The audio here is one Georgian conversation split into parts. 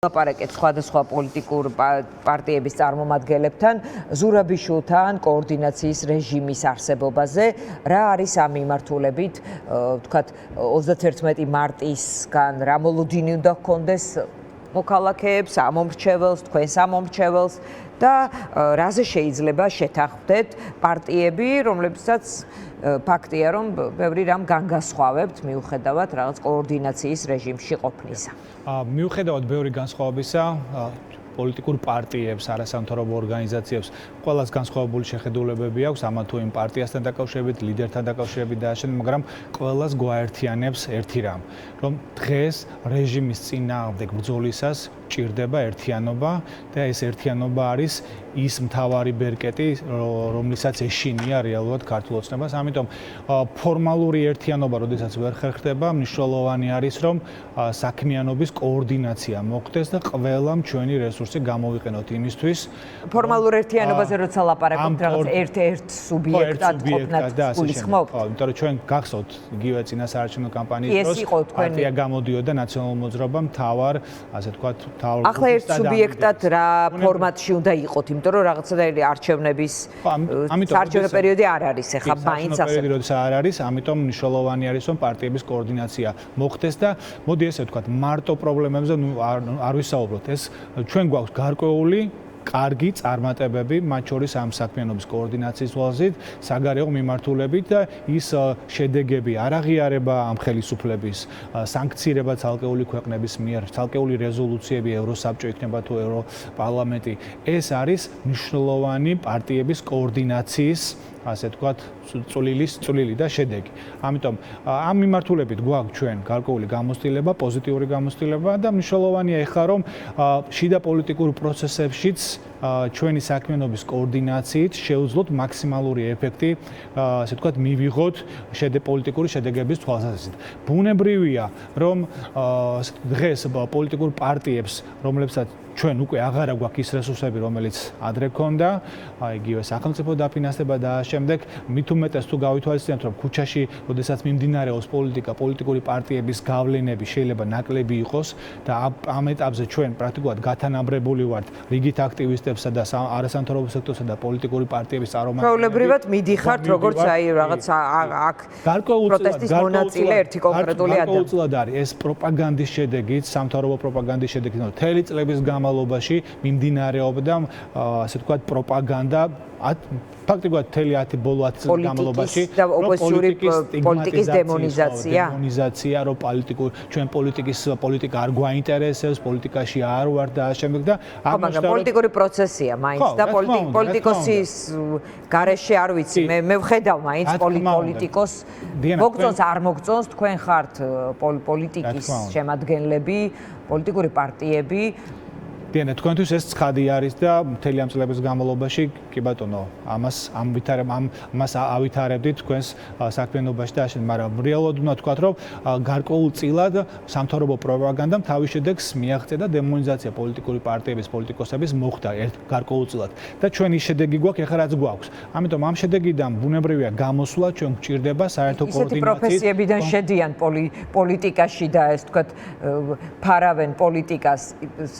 ლაპარაკეთ სხვადასხვა პოლიტიკურ პარტიების წარმომადგენლებთან ზურაბიშვილთან კოორდინაციის რეჟიმის არსებობაზე, რა არის ამ მიმართულებით, ვთქვათ 31 მარტისგან რა მოლოდინი უნდა ჰქონდეს მოქალაქეებს, ამომრჩეველს, თქვენს ამომრჩეველს და რაზე შეიძლება შეთანხმდეთ პარტიები, რომლებსაც ფაქტია, რომ ბევრი რამ განგასხვავებთ მიუხედავად რაღაც კოორდინაციის რეჟიმში ყოფნისა. მიუხედავად ბევრი განსხვავებისა, პოლიტიკურ პარტიებს, არასამთავრობო ორგანიზაციებს ყველას განსხვავებული შეხედულებები აქვს ამა თუ იმ პარტიასთან დაკავშირებით, ლიდერთან დაკავშირებით და ასე, მაგრამ ყველას გვაერთიანებს ერთი რამ, რომ დღეს რეჟიმის წინააღმდეგ ბრძოლისას ჭირდება ერთიანობა და ეს ერთიანობა არის ის მთავარი ბერკეტი, რომლითაც ეშინია რეალურად ქართულ ოცნებას. ამიტომ ფორმალური ერთიანობა, როდესაც ვერ ხერხდება, მნიშვნელოვანი არის, რომ საქმიანობის კოორდინაცია მოხდეს და ყველამ ჩვენი რესურსი გამოვიყენოთ იმისთვის. ფორმალურ ერთიანობაზე როცა ლაპარაკობთ, რაღაც ერთ-ერთ სუბიექტად ყოფნად გულისხმობთ. იმიტომ რომ ჩვენ გახსოვთ იგივე წინასაარჩევნო კამპანიის დროს პარტია გამოდიოდა ნაციონალურ მოძრაობამ მთავარ, ასე ვთქვათ, ახლა ერთ სუბიექტად რა ფორმატში უნდა იყოთ, იმიტომ რომ რაღაცნაირი არჩევნების საარჩევნო პერიოდი არ არის, ეხლა მაინც ასე. პერიოდი როდის არ არის, ამიტომ მნიშვნელოვანი არის, რომ პარტიების კოორდინაცია მოხდეს და მოდი ესე ვთქვათ, მარტო პრობლემებზე არ ვისაუბროთ. ეს ჩვენ გვაქვს გარკვეული კარგი წარმატებები, მათ შორის ამ საქმიანობის კოორდინაციის ვალზით, საგარეო მიმართულებით და ის შედეგები არ აღიარება ამ ხელისუფლების, სანქცირება ცალკეული ქვეყნების მიერ, ცალკეული რეზოლუციები ევროსაბჭო იქნება თუ ევროპარლამენტი. ეს არის მნიშვნელოვანი პარტიების კოორდინაციის, ასე ვთქვათ, წვლილი და შედეგი. ამიტომ ამ მიმართულებით გვაქვს ჩვენ გარკვეული გამოცდილება, პოზიტიური გამოცდილება და მნიშვნელოვანია ეხლა რომ შიდა პოლიტიკურ პროცესებშიც ჩვენი საქმიანობის კოორდინაციით შევძლოთ მაქსიმალური ეფექტი, ასე ვთქვათ, მივიღოთ პოლიტიკური შედეგების თვალსაზრისით. ბუნებრივია, რომ დღეს პოლიტიკურ პარტიებს, რომლებსაც ჩვენ უკვე აღარა გვაქვს ის რესურსები, რომელიც ადრე ჰქონდა, იგივე სახელმწიფო დაფინანსება და შემდეგ, მით უმეტეს თუ გავითვალისწინებთ, რომ ქუჩაში, როდესაც მიმდინარეობს პოლიტიკა, პოლიტიკური პარტიების გავლენები შეიძლება ნაკლები იყოს და ამ ეტაპზე ჩვენ პრაქტიკულად გათანაბრებული ვართ რიგით აქტივისტებსა და არასამთავრობო სექტორსა და პოლიტიკური პარტიების წარმომადგენლებს. ჩვეულებრივად მიდიხართ როგორც აი რაღაც აქ პროტესტის მონაწილე ერთი კონკრეტული ადამიანი. გარკვეულწილად არის ეს პროპაგანდის შედეგით, სამთავრობო პროპაგანდის შედეგით, თელი წლების განმავლობაში მიმდინარეობდა, ასე ვთქვათ, პროპაგანდა ფაქტობრივად მთელი 10 ბოლო 10 წლის განმავლობაში და ოპოზიციური პოლიტიკის დემონიზაცია, რომ ჩვენ პოლიტიკა არ გვაინტერესებს, პოლიტიკაში არ ვარ და შემდეგ და მაგრამ პოლიტიკური პროცესია მაინც და პოლიტიკოსის გარეშე არ ვიცი, მე ვხედავ მაინც პოლიტიკოს მოგწონს არ მოგწონს, თქვენ ხართ პოლიტიკის შემადგენლები, პოლიტიკური პარტიები. დიანა, თქვენთვის ეს ცხადი არის და მთელი ამ წლების განმავლობაში, კი ბატონო, ამას ავითარებდით თქვენს საქმიანობაში და ასე, მაგრამ რეალურად უნდა ვთქვათ, რომ გარკვეულწილად სამთავრობო პროპაგანდამ თავის შედეგს მიაღწია და დემონიზაცია პოლიტიკური პარტიების, პოლიტიკოსების მოხდა გარკვეულწილად. და ჩვენ ის შედეგი გვაქვს, ეხლა რაც გვაქვს. ამიტომ ამ შედეგიდან ბუნებრივია გამოსვლა, ჩვენ გვჭირდება საერთო კოორდინაციის. ისეთი პროფესიებიდან შედიან პოლიტიკაში და ეს ვთქვათ, ფარავენ პოლიტიკას,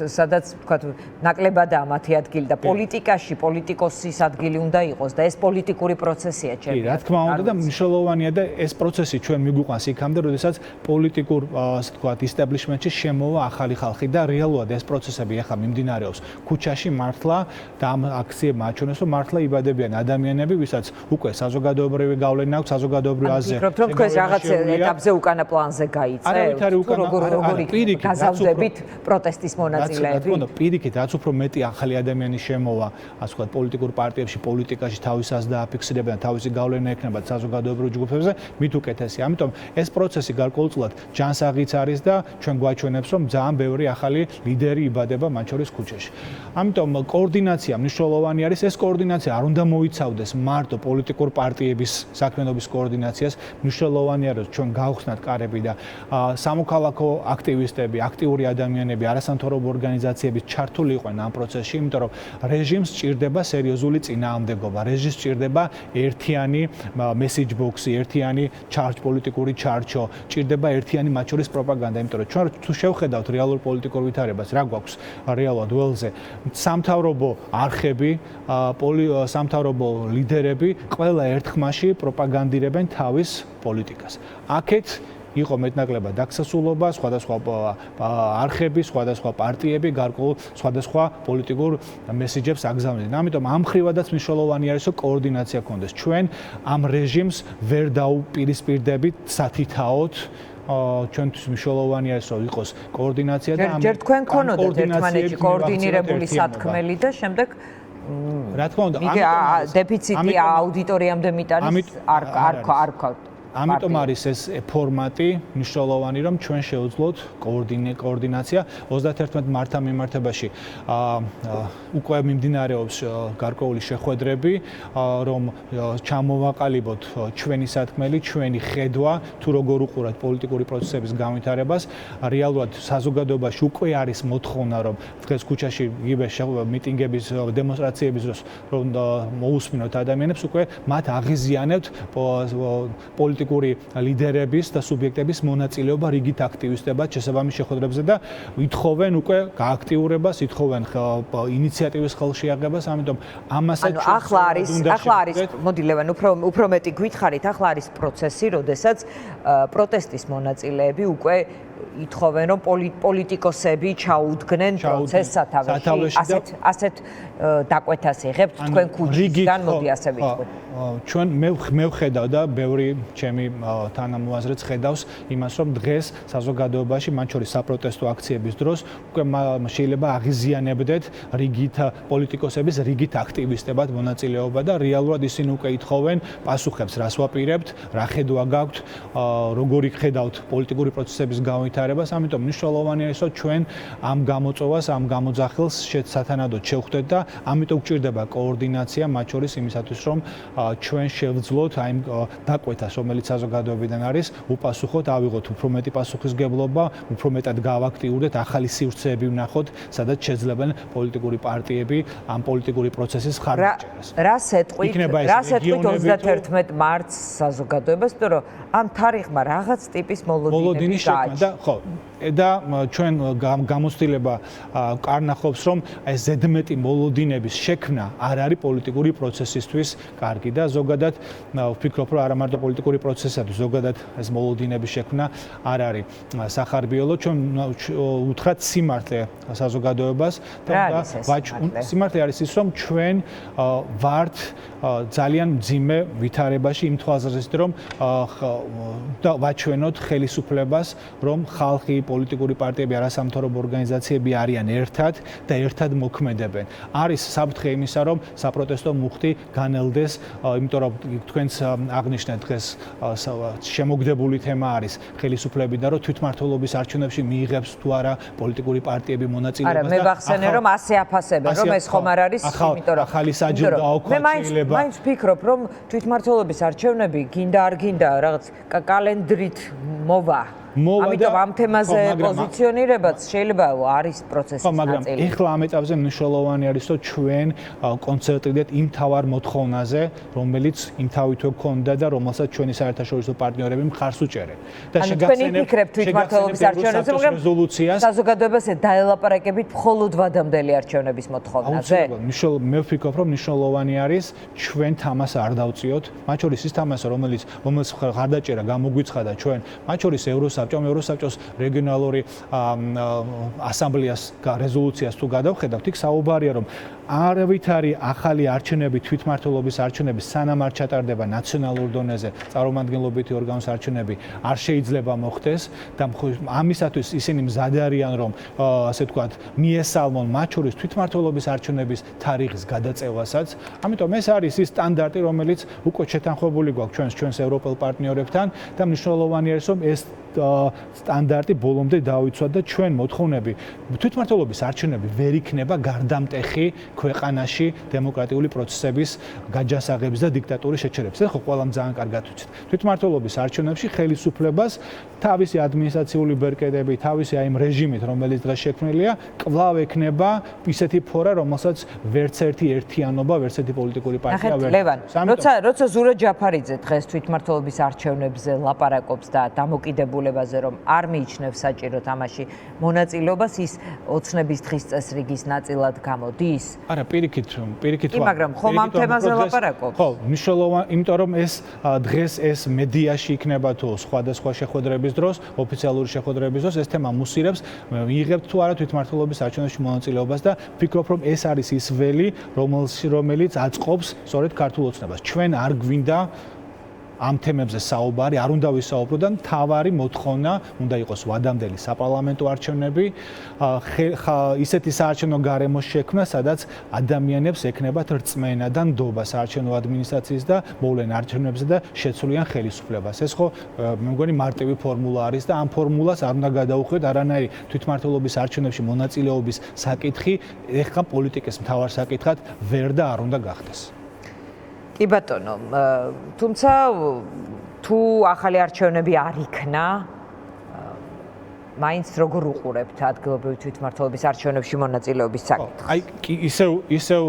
სადაც ვთქვათ, ნაკლებადაა მათი ადგილი და პოლიტიკაში პოლიტიკოსის ადგილი უნდა იყოს და ეს პოლიტიკური პროცესია ჩემი. კი, რა თქმა უნდა და მნიშვნელოვანია და ეს პროცესი ჩვენ მიგვიყვანს იქამდე, როდესაც პოლიტიკურ, ასე ვთქვათ, ისტაბლიშმენტში შემოვა ახალი ხალხი და რეალურად ეს პროცესები ახლა მიმდინარეობს ქუჩაში მართლა და ამ აქციებმა აჩვენეს, რომ მართლა იბადებიან ადამიანები, ვისაც უკვე საზოგადოებრივი გავლენა აქვს, საზოგადოებრივ აზრზე. ფიქრობთ, რომ თქვენ რაღაც ეტაპზე უკანა პლანზე გაიწევთ? როგორი გაზავდებით პროტესტის მონაწილეები? პირიქით, რაც უფრო მეტი ახალი ადამიანი შემოვა, ასე ვთქვათ, პოლიტიკურ პარტიებში, პოლიტიკაში თავისას დააფიქსირებენ, თავისი გავლენა ექნებათ საზოგადოებრივ ჯგუფებზე, მით უკეთესია. ამიტომ ეს პროცესი გარკვეულწილად ჯანსაღიც არის და ჩვენ გვაჩვენებს, რომ ძალიან ბევრი ახალი ლიდერი იბადება მათ შორის ქუჩაში. ამიტომ კოორდინაცია მნიშვნელოვანი არის, ეს კოორდინაცია არ უნდა მოიცავდეს მარტო პოლიტიკურ პარტიების საქმიანობის კოორდინაციას, მნიშვნელოვანია, რომ ჩვენ გავხსნათ კარები და სამოქალაქო აქტივისტები, აქტიური ადამიანები, არასამთავრობო ორგანიზაციები პარტიები ჩართული იყვნენ ამ პროცესში, იმიტომ რომ რეჟიმს სჭირდება სერიოზული წინააღმდეგობა, რეჟიმს სჭირდება ერთიანი message box-ი, ერთიანი პოლიტიკური ჩარჩო, სჭირდება ერთიანი მათ შორის პროპაგანდა, იმიტომ რომ ჩვენ თუ შევხედავთ რეალურ პოლიტიკურ ვითარებას, რა გვაქვს რეალურად ველზე, სამთავრობო არხები, სამთავრობო ლიდერები ყველა ერთხმაში პროპაგანდირებენ თავის პოლიტიკას. აქეთ იყო მეტნაკლებად დაქსასულობა, სხვადასხვა არხები, სხვადასხვა პარტიები გარკვეულ სხვადასხვა პოლიტიკურ მესიჯებს აგზავნებდნენ. ამიტომ ამ ხრივადაც მნიშვნელოვანი არის, რომ კოორდინაცია გქონდეს. ჩვენ ამ რეჟიმს ვერ დაუპირისპირდებით სათითაოდ ჩვენთვის მნიშვნელოვანი არის, რომ იყოს კოორდინაცია და ჯერ თქვენ ქონოდეთ ერთმანეთში კოორდინირებული სათქმელი და შემდეგ რა თქმა უნდა, დეფიციტი აუდიტორიამდე მიტანის არ ქონთ. ამიტომ არის ეს ფორმატი მნიშვნელოვანი, რომ ჩვენ შევძლოთ კოორდინაცია 31 მარტთან მიმართებაში უკვე მიმდინარეობს გარკვეული შეხვედრები, რომ ჩამოვაყალიბოთ ჩვენი სათქმელი, ჩვენი ხედვა, თუ როგორ უყურებთ პოლიტიკური პროცესების განვითარებას. რეალურად საზოგადოებაში უკვე არის მოთხოვნა, რომ დღეს ქუჩაში იგივე მიტინგების, დემონსტრაციების დროს რომ მოусმინოთ ადამიანებს, უკვე მათ აღიზიანებთ პოლიტიკური ლიდერების და სუბიექტების მონაწილეობა რიგით აქტივისტებად შესაბამის შეხვედრებზე და ითხოვენ უკვე გააქტიურებას, ითხოვენ ინიციატივის ხელშეაღებას, ამიტომ ამასაც ახლა არის, მოდი ლევან, უფრო მეტი გითხარით, ახლა არის პროცესი, როდესაც პროტესტის მონაწილეები უკვე ითხოვენ, რომ პოლიტიკოსები ჩაუდგნენ პროცესს სათავეში. ასეთ დაკვეთას იღებთ თქვენ ქუჩიდან, მოდი ასე ვიტყვით. ჩვენ მე ვხედავ და ბევრი ჩემი თანამოაზრეც ხედავს იმას, რომ დღეს საზოგადოებაში, მათ შორის საპროტესტო აქციების დროს, უკვე შეიძლება აღიზიანებდეთ რიგით პოლიტიკოსების, რიგით აქტივისტებად მონაწილეობა და რეალურად ისინი უკვე ითხოვენ პასუხებს, რას ვაპირებთ, რა ხედვა გაქვთ, როგორი ხედავთ პოლიტიკური პროცესების განვითარებას, ამიტომ მნიშვნელოვანი არის, რომ ჩვენ ამ გამოწვევას, ამ გამოძახილს სათანადოდ შევხვდეთ და ამიტომ გვჭირდება კოორდინაცია მათ შორის იმისათვის, რომ ჩვენ შევძლოთ აი დაკვეთას, რომელიც საზოგადოებიდან არის, უპასუხოთ, ავიღოთ უფრო მეტი პასუხისგებლობა, უფრო მეტად გავაქტიურდეთ, ახალი სივრცეები ვნახოთ, სადაც შეძლებენ პოლიტიკური პარტიები ამ პოლიტიკური პროცესის ხარჯებას. რას ეტყვით 31 მარტს საზოგადოებას, იმიტომ რომ ამ თარიღმა რაღაც ტიპის მოლოდინები გააჩნდა. ხო, და ჩვენ გამოცდილება კარნახობს, რომ ეს ზედმეტი მოლოდინების შექმნა არ არის პოლიტიკური პროცესისთვის კარგი და ზოგადად ვფიქრობ, რომ არა მარტო პოლიტიკური პროცესისათვის, ზოგადად ეს მოლოდინების შექმნა არ არის სახარბიელო. ჩვენ უთხრათ სიმართლე საზოგადოებას და სიმართლე არის ის, რომ ჩვენ ვართ ძალიან მძიმე ვითარებაში იმ თვალსაზრისით, რომ ვაჩვენოთ ხელისუფლებას, რომ ხალხი, პოლიტიკური პარტიები, არასამთავრობო ორგანიზაციები არიან ერთად და ერთად მოქმედებენ. არის საფრთხე იმისა, რომ საპროტესტო მუხტი განელდეს, იმიტომ რომ თქვენს აღნიშნეთ დღეს შემოგდებული თემა არის ხელისუფლები და რომ თვითმმართველობის არჩევნებში მიიღებს თუ არა პოლიტიკური პარტიები მონაწილეობას და არა, მე ვახსენე, რომ ასე აფასებენ, რომ ეს ხომ არ არის, იმიტომ რომ ახალი საჯილდო აუქვა შეიძლება. მე მაინც ვფიქრობ, რომ თვითმმართველობის არჩევნები გინდა არ გინდა რაღაც კალენდრით მოვა. ამიტომ ამ თემაზე პოზიციონირებაც შეიძლება არის პროცესის ნაწილი. მაგრამ ეხლა ამ ეტაპზე მნიშვნელოვანი არის, რომ ჩვენ კონცენტრირდეთ იმ თავარ მოთხოვნაზე, რომელიც იმ თავითვე გქონდა და რომელსაც ჩვენი საერთაშორისო პარტნიორები მხარს უჭერენ. და შეგახსენებთ თვითმმართველობის არჩევნებზე, მაგრამ საზოგადოებას დაელაპარაკებით მხოლოდ ვადამდელი არჩევნების მოთხოვნაზე. მე ვფიქრობ, რომ მნიშვნელოვანი არის ჩვენ თამას არ დავწიოთ, მათ შორის ის თამასა, რომელიც ხარდაჭერა გამოგვიცხადა ჩვენ, მათ შორის ევროსაბჭოს რეგიონალური ასამბლეას რეზოლუციას თუ გადავხედავთ, იქ საუბარია, რომ არავითარი ახალი არჩევნები, თვითმმართველობის არჩევნები, სანამ არ ჩატარდება ნაციონალურ დონეზე წარმომადგენლობითი ორგანოს არჩევნები, არ შეიძლება მოხდეს და ამისათვის ისინი მზად არიან, რომ ასე ვთქვათ, მიესალმონ მათ შორის თვითმმართველობის არჩევნების თარიღის გადაწევასაც. ამიტომ ეს არის ის სტანდარტი, რომელიც უკვე შეთანხმებული გვაქვს ჩვენს ევროპელ პარტნიორებთან და მნიშვნელოვანი არის, რომ ეს სტანდარტი ბოლომდე დავიცვათ და ჩვენ მოთხოვნები თვითმმართველობის არჩევნები ვერ იქნება გარდამტეხი ქვეყანაში დემოკრატიული პროცესების გაჯანსაღების და დიქტატურის შეჩერების. ეს ხო ყველამ ძალიან კარგად ვიცით. თვითმმართველობის არჩევნებში ხელისუფლებას თავისი ადმინისტრაციული ბერკეტები, თავისი აი იმ რეჟიმით, რომელიც დღეს შექმნილია, კვლავ ექნება ისეთი ფორა, რომელსაც ვერც ერთი ერთიანობა, ვერც ერთი პოლიტიკური პარტია ვერ. ლევან, როცა ზურაბ ჯაფარიძე დღეს თვითმმართველობის არჩევნებზე ლაპარაკობს და დამოკიდებულებაზე, რომ არ მიიჩნევს საჭირო თამაში მონაწილეობას, ის ოცნების დღის წესრიგის ნაწილად გამოდის? არა, პირიქით. მაგრამ ხომ ამ თემაზე ლაპარაკობს? ხო, მნიშვნელოვანი, იმიტომ რომ ეს დღეს ეს მედიაში იქნება თუ სხვადასხვა შეხვედრების დროს, ოფიციალური შეხვედრების დროს ეს თემა მუსირებს, მიიღებთ თუ არა თვითმმართველობის არჩევნებში მონაწილეობას და ვფიქრობ, რომ ეს არის ის ველი, რომელიც აწყობს სწორედ ქართულ ოცნებას. ჩვენ არ გვინდა ამ თემებზე საუბარი, არ უნდა ვისაუბრო და მთავარი მოთხოვნა უნდა იყოს ვადამდელი საპარლამენტო არჩევნები, ისეთი საარჩევნო გარემოს შექმნა, სადაც ადამიანებს ექნებათ რწმენა და ნდობა საარჩევნო ადმინისტრაციის და მოვლენ არჩევნებზე და შეცვლიან ხელისუფლებას. ეს ხო მე მგონი მარტივი ფორმულა არის და ამ ფორმულას არ უნდა გადაუხვიოთ არანაირი თვითმმართველობის არჩევნებში მონაწილეობის საკითხი, ეხლა პოლიტიკის მთავარ საკითხად ვერ და არ უნდა გახდეს. კი ბატონო, თუმცა თუ ახალი არჩევნები არ იქნა, მაინც როგორ უყურებთ ადგილობრივი თვითმმართველობის არჩევნებში მონაწილეობის საკითხს? აი, ისევ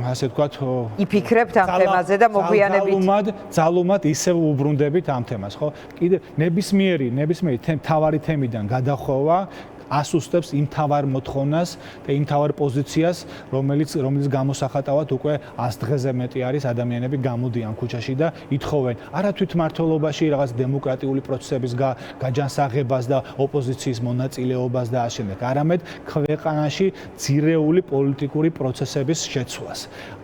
ასე ვთქვათ, იფიქრებთ ამ თემაზე და მოგვიანებით ძალუმად ისევ უბრუნდებით ამ თემას, ხო? კიდე ნებისმიერი მთავარი თემიდან გადახვევა ასუსტებს იმ თავარ მოთხოვნას და იმ თავარ პოზიციას, რომელიც გამოსახატავად უკვე 100 დღეზე მეტი არის ადამიანები გამოდიან ქუჩაში და ითხოვენ არა თვითმმართველობაში რაღაც დემოკრატიული პროცესების გაჯანსაღებას და ოპოზიციის მონაწილეობას და ამავდროულად, არამედ ქვეყანაში ძირეული პოლიტიკური პროცესების შეცვლას.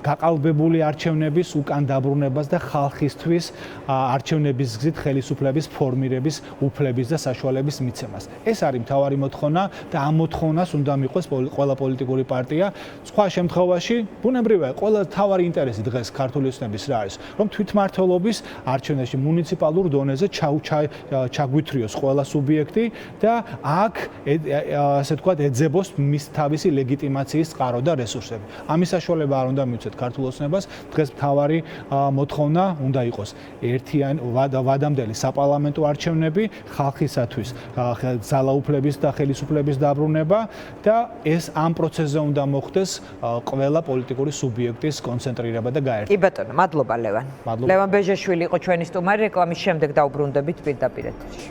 გაყალბებული არჩევნების უკან დაბრუნებას და ხალხისთვის არჩევნების გზით ხელისუფლების ფორმირების უფლების და საშუალების მიცემას. ეს არის მთავარი მოთხოვნა და ამ მოთხოვნას უნდა მიყვეს ყველა პოლიტიკური პარტია. სხვა შემთხვევაში, ბუნებრივია, ყველა თავარი ინტერესი დღეს ქართული ოცნების რა არის, რომ თვითმმართველობის არჩევნებში მუნიციპალურ დონეზე ჩაგვითრიოს ყველა სუბიექტი და აქ ასე ვთქვათ, ეძებოს მის თავისი ლეგიტიმაციის წყარო და რესურსები. ამის საშუალება არ უნდა მივცეთ ქართულ ოცნებას. დღეს მთავარი მოთხოვნა უნდა იყოს ერთიანი ვადამდელი საპარლამენტო არჩევნები ხალხისათვის, ძალაუფლების და ხელისუფლების დაბრუნება და ეს ამ პროცესზე უნდა მოხდეს ყველა პოლიტიკური სუბიექტის კონცენტრირება და გაერთიანება. კი ბატონო, მადლობა ლევან. ლევან ბეჟეშვილი იყო ჩვენი სტუმარი, რეკლამის შემდეგ დავბრუნდებით პირდაპირ ეთერში.